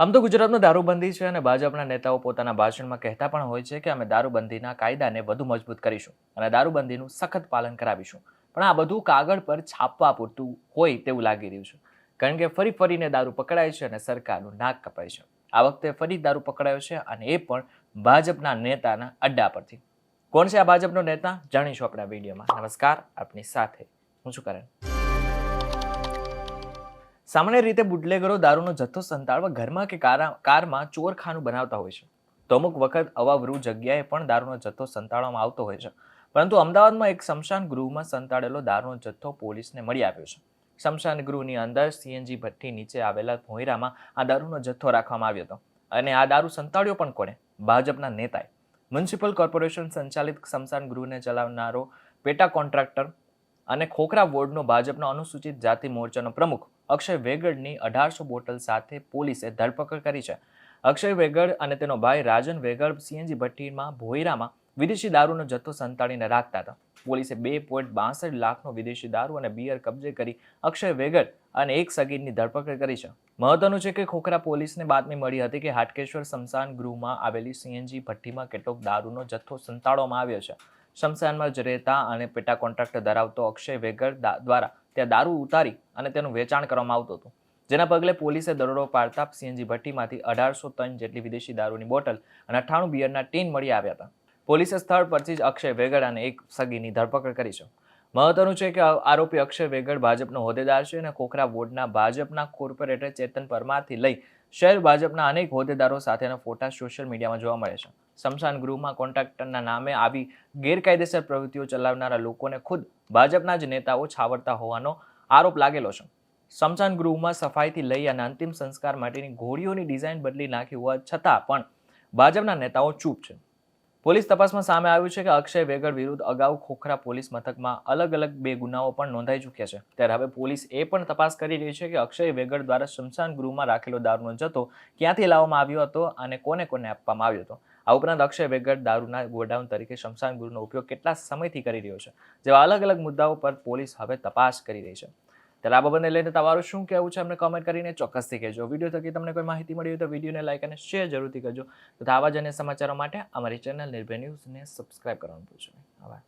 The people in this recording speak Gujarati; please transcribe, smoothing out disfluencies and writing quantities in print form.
આમ તો ગુજરાતમાં દારૂબંધી છે અને ભાજપના નેતાઓ પોતાના ભાષણમાં કહેતા પણ હોય છે કે અમે દારૂબંધીના કાયદાને વધુ મજબૂત કરીશું અને દારૂબંધીનું સખત પાલન કરાવીશું. પણ આ બધું કાગળ પર છાપવા પૂરતું હોય તેવું લાગી રહ્યું છે. કારણ કે ફરી ફરીને દારૂ પકડાય છે અને સરકારનું નાક કપાય છે. આ વખતે ફરી દારૂ પકડાયો છે અને એ પણ ભાજપના નેતાના અડ્ડા પરથી. કોણ છે આ ભાજપનો નેતા? જાણીશું આપણા વિડીયોમાં. નમસ્કાર, આપની સાથે હું છું કરણ. સામાન્ય રીતે બુટલેગરો દારૂનો જથ્થો સંતાડવા ઘરમાં કે કારમાં ચોરખાનું બનાવતા હોય છે. તો અમુક વખત અવાવરૂ જગ્યાએ પણ દારૂનો જથ્થો સંતાડવામાં આવતો હોય છે. પરંતુ અમદાવાદમાં એક સ્મશાન ગૃહમાં સંતાડેલો દારૂનો જથ્થો પોલીસને મળી આવ્યો છે. સ્મશાન ગૃહની અંદર સીએનજી ભઠ્ઠી નીચે આવેલા ભોંયરામાં આ દારૂનો જથ્થો રાખવામાં આવ્યો હતો. અને આ દારૂ સંતાડ્યો પણ કોણે? ભાજપના નેતાએ. મ્યુનિસિપલ કોર્પોરેશન સંચાલિત સ્મશાન ગૃહને ચલાવનારો પેટા કોન્ટ્રાક્ટર અને ખોખરા વોર્ડનો ભાજપનો અનુસૂચિત જાતિ મોરચાનો પ્રમુખ અક્ષય વેગડની 1800 બોટલ સાથે પોલીસે ધરપકડ કરી છે. અક્ષય વેગડ અને તેનો ભાઈ રાજન વેગડ સીએનજી ભઠ્ઠીમાં ભોંયરામાં વિદેશી દારૂનો જથ્થો સંતાડીને રાખતા હતા. પોલીસે 2.62 લાખનો વિદેશી દારૂ અને બિયર કબજે કરી અક્ષય વેગડ અને એક સગીરની ધરપકડ કરી છે. મહત્વનું છે કે ખોખરા પોલીસને બાતમી મળી હતી કે હાટકેશ્વર સ્મશાન ગૃહમાં આવેલી સીએનજી ભઠ્ઠીમાં કેટલોક દારૂનો જથ્થો સંતાડવામાં આવ્યો છે. સ્મશાનમાં જ રહેતા અને પેટા કોન્ટ્રાક્ટર ધરાવતો અક્ષય વેગડ દ્વારા ત્યાં દારૂ ઉતારી અને તેનું વેચાણ કરવામાં આવતું હતું. જેના પગલે પોલીસે દરોડો પાડતા સીએનજી ભઠ્ઠીમાંથી 1800 ટન જેટલી વિદેશી દારૂની બોટલ અને 98 બિયરના ટીન મળી આવ્યા હતા. પોલીસે સ્થળ પરથી જ અક્ષય વેગડ અને એક સગીની ધરપકડ કરી છે. મહત્વનું છે કે આરોપી અક્ષય વેગડ ભાજપનો હોદ્દેદાર છે અને ખોખરા વોર્ડના ભાજપના કોર્પોરેટર ચેતન પરમારથી લઈ શહેર ભાજપના અનેક હોદ્દેદારો સાથેના ફોટા સોશિયલ મીડિયામાં જોવા મળે છે. સ્મશાન ગૃહમાં કોન્ટ્રાક્ટરના નામે આવી ગેરકાયદેસર પ્રવૃત્તિઓ ચલાવનારા લોકોને ખુદ ભાજપના જ નેતાઓ છાવરતા હોવાનો આરોપ લાગેલો છે. સ્મશાન ગૃહમાં સફાઈથી લઈ અને અંતિમ સંસ્કાર માટેની ઘોડીઓની ડિઝાઇન બદલી નાખી હોવા છતાં પણ ભાજપના નેતાઓ ચૂપ છે. પોલીસ તપાસમાં સામે આવ્યું છે કે અક્ષય વેગડ વિરુદ્ધ અગાઉ ખોખરા પોલીસ મથકમાં અલગ 2 ગુનાઓ પણ નોંધાઈ ચૂક્યા છે. ત્યારે હવે પોલીસ એ પણ તપાસ કરી રહી છે કે અક્ષય વેગડ દ્વારા સ્મશાન ગૃહમાં રાખેલો દારૂનો જથ્થો ક્યાંથી લાવવામાં આવ્યો હતો અને કોને કોને આપવામાં આવ્યો હતો. આ ઉપરાંત અક્ષય વેગડ દારૂના ગોડાઉન તરીકે સ્મશાન ગૃહનો ઉપયોગ કેટલા સમયથી કરી રહ્યો છે. જેવા અલગ મુદ્દાઓ પર પોલીસ હવે તપાસ કરી રહી છે. ત્યારે આ બાબતને લઈને તમારું શું કહેવું છે અમને કોમેન્ટ કરીને ચોક્કસથી કહેજો. વિડીયો થકી તમને કોઈ માહિતી મળી હોય તો વિડીયોને લાઈક અને શેર જરૂરથી કરજો. તથા આવા જ અન્ય સમાચારો માટે અમારી ચેનલ નિર્ભય ન્યૂઝને સબસ્ક્રાઇબ કરવાનું ભૂલશો નહીં. આભાર.